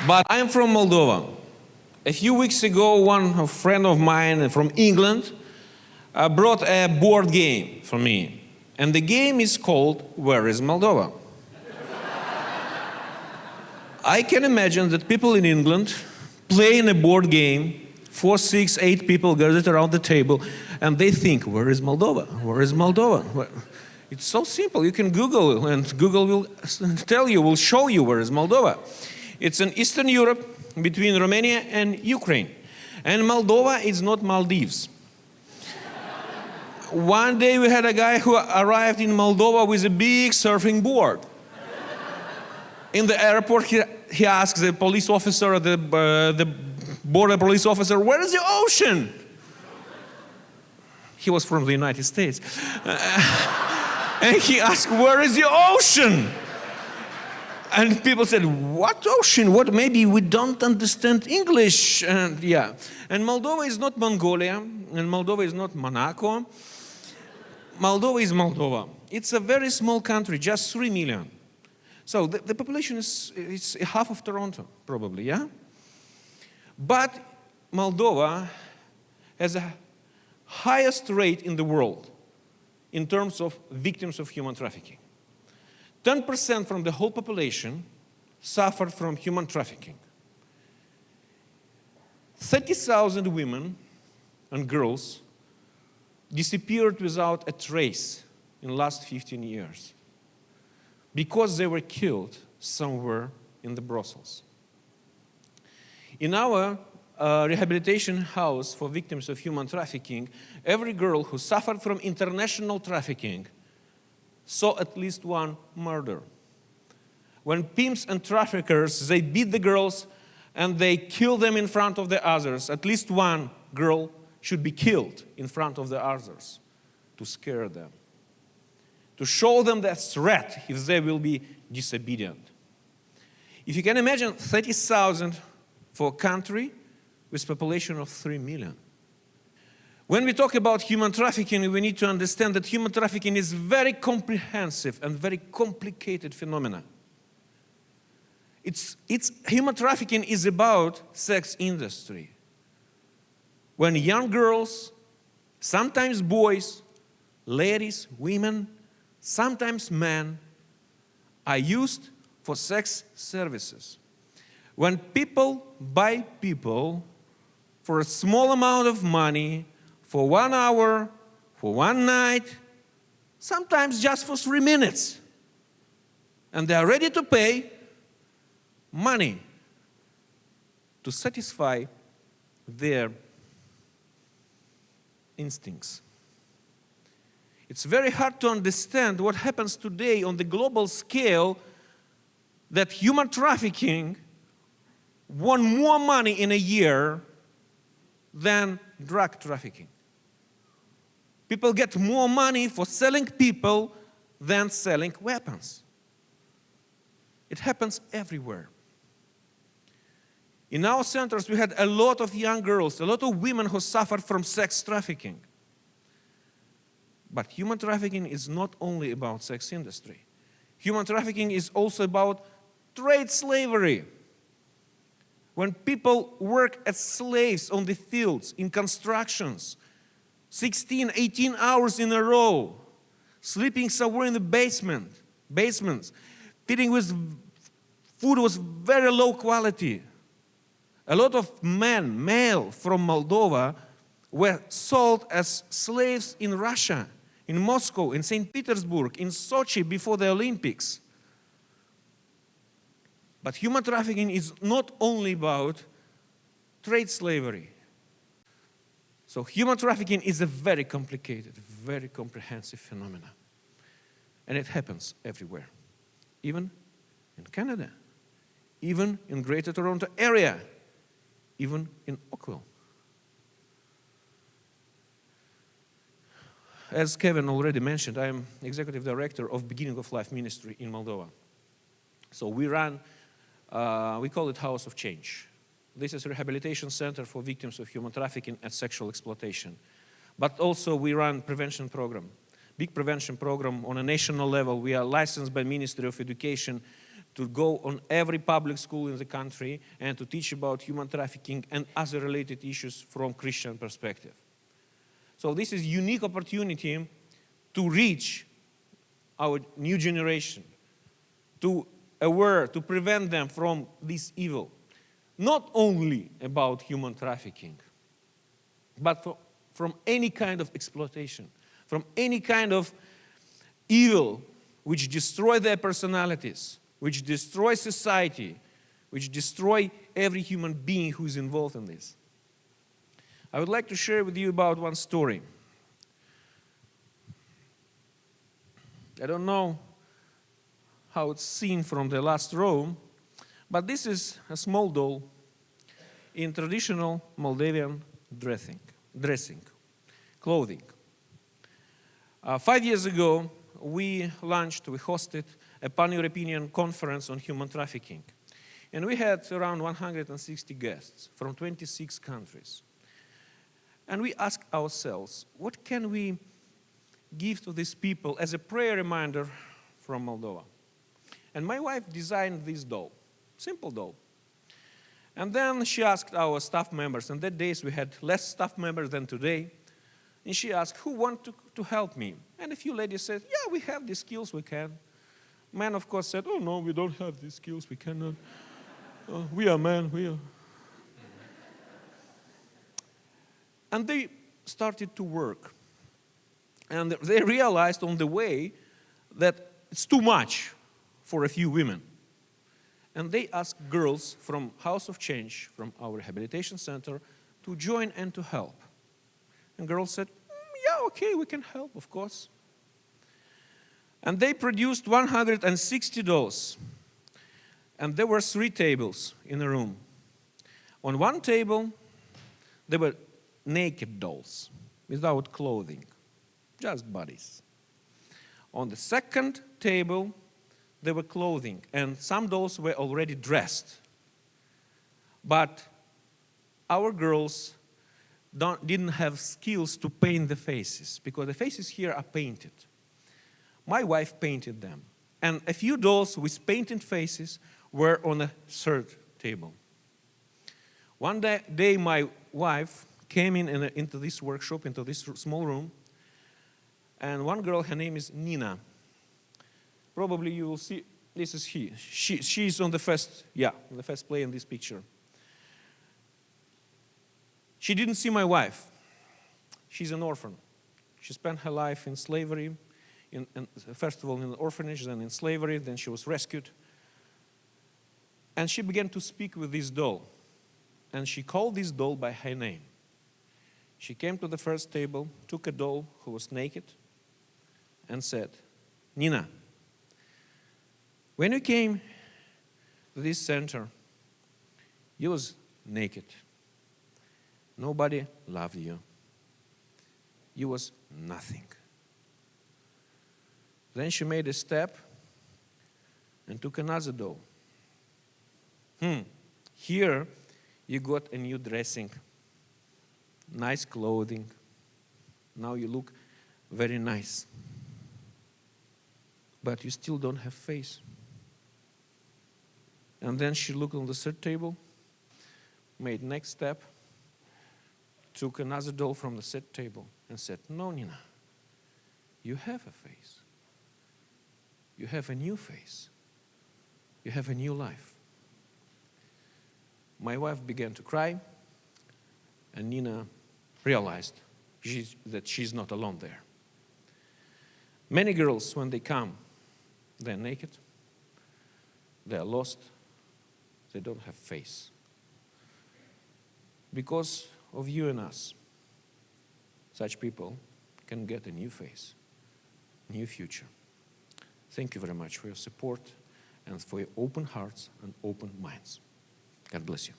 But I'm from Moldova. A few weeks ago, one friend of mine from England brought a board game for me. And the game is called Where is Moldova? I can imagine that people in England playing a board game, 4, 6, 8 people gathered around the table, and they think, where is Moldova? Where is Moldova? It's so simple. You can Google, and Google will tell you, will show you where is Moldova. It's in Eastern Europe, between Romania and Ukraine. And Moldova is not Maldives. One day we had a guy who arrived in Moldova with a big surfing board. In the airport, he asked the police officer, the border police officer, where is the ocean? He was from the United States. And he asked, where is the ocean? And people said, what ocean? What? Maybe we don't understand English. And yeah. And Moldova is not Mongolia, and Moldova is not Monaco. Moldova is Moldova. It's a very small country, just 3 million. So the population is half of Toronto, probably, yeah? But Moldova has the highest rate in the world in terms of victims of human trafficking. 10% from the whole population suffered from human trafficking. 30,000 women and girls disappeared without a trace in the last 15 years because they were killed somewhere in the Brussels. In our rehabilitation house for victims of human trafficking, every girl who suffered from international trafficking saw at least one murder. When pimps and traffickers, they beat the girls and they kill them in front of the others, at least one girl should be killed in front of the others to scare them, to show them the threat if they will be disobedient. If you can imagine 30,000 for a country with a population of 3 million. When we talk about human trafficking, we need to understand that human trafficking is very comprehensive and very complicated phenomenon. Human trafficking is about sex industry. When young girls, sometimes boys, ladies, women, sometimes men, are used for sex services. When people buy people for a small amount of money, for 1 hour, for 1 night, sometimes just for 3 minutes. And they are ready to pay money to satisfy their instincts. It's very hard to understand what happens today on the global scale that human trafficking won more money in a year than drug trafficking. People get more money for selling people than selling weapons. It happens everywhere. In our centers, we had a lot of young girls, a lot of women who suffered from sex trafficking. But human trafficking is not only about sex industry. Human trafficking is also about trade slavery. When people work as slaves on the fields, in constructions, 16, 18 hours in a row, sleeping somewhere in the basements, feeding with food was very low quality. A lot of male from Moldova were sold as slaves in Russia, in Moscow, in St. Petersburg, in Sochi before the Olympics. But human trafficking is not only about trade slavery. So human trafficking is a very complicated, very comprehensive phenomenon. And it happens everywhere, even in Canada, even in Greater Toronto area, even in Oakville. As Kevin already mentioned, I am Executive Director of Beginning of Life Ministry in Moldova. So we run, we call it House of Change. This is a rehabilitation center for victims of human trafficking and sexual exploitation. But also we run prevention program, big prevention program on a national level. We are licensed by Ministry of Education to go on every public school in the country and to teach about human trafficking and other related issues from Christian perspective. So this is a unique opportunity to reach our new generation, to prevent them from this evil. Not only about human trafficking, but from any kind of exploitation, from any kind of evil which destroy their personalities, which destroy society, which destroy every human being who is involved in this. I would like to share with you about one story. I don't know how it's seen from the last row, but this is a small doll in traditional Moldavian dressing, clothing. 5 years ago, we hosted a pan-European conference on human trafficking. And we had around 160 guests from 26 countries. And we asked ourselves, what can we give to these people as a prayer reminder from Moldova? And my wife designed this doll, simple doll. And then she asked our staff members, and that days we had less staff members than today, and she asked, who want to help me? And a few ladies said, yeah, we have the skills, we can. Men, of course, said, oh no, we don't have these skills, we cannot. We are men, we are. And they started to work. And they realized on the way that it's too much for a few women. And they asked girls from House of Change, from our rehabilitation center, to join and to help. And girls said, yeah, okay, we can help, of course. And they produced 160 dolls. And there were 3 tables in the room. On one table, there were naked dolls, without clothing, just bodies. On the second table, there were clothing, and some dolls were already dressed. But our girls didn't have skills to paint the faces, because the faces here are painted. My wife painted them. And a few dolls with painted faces were on a third table. One day my wife came into this workshop, into this small room, and one girl, her name is Nina. Probably you will see, this is she's on the first play in this picture. She didn't see my wife. She's an orphan. She spent her life in slavery, first of all in an orphanage, then in slavery, then she was rescued. And she began to speak with this doll. And she called this doll by her name. She came to the first table, took a doll who was naked, and said, Nina, when you came to this center, you was naked. Nobody loved you. You was nothing. Then she made a step and took another doll. Here you got a new dressing, nice clothing. Now you look very nice. But you still don't have face. And then she looked on the third table, made next step, took another doll from the third table and said, no, Nina, you have a face. You have a new face. You have a new life. My wife began to cry, and Nina realized that she's not alone there. Many girls, when they come, they're naked, they're lost, they don't have face. Because of you and us, such people can get a new face, new future. Thank you very much for your support and for your open hearts and open minds. God bless you.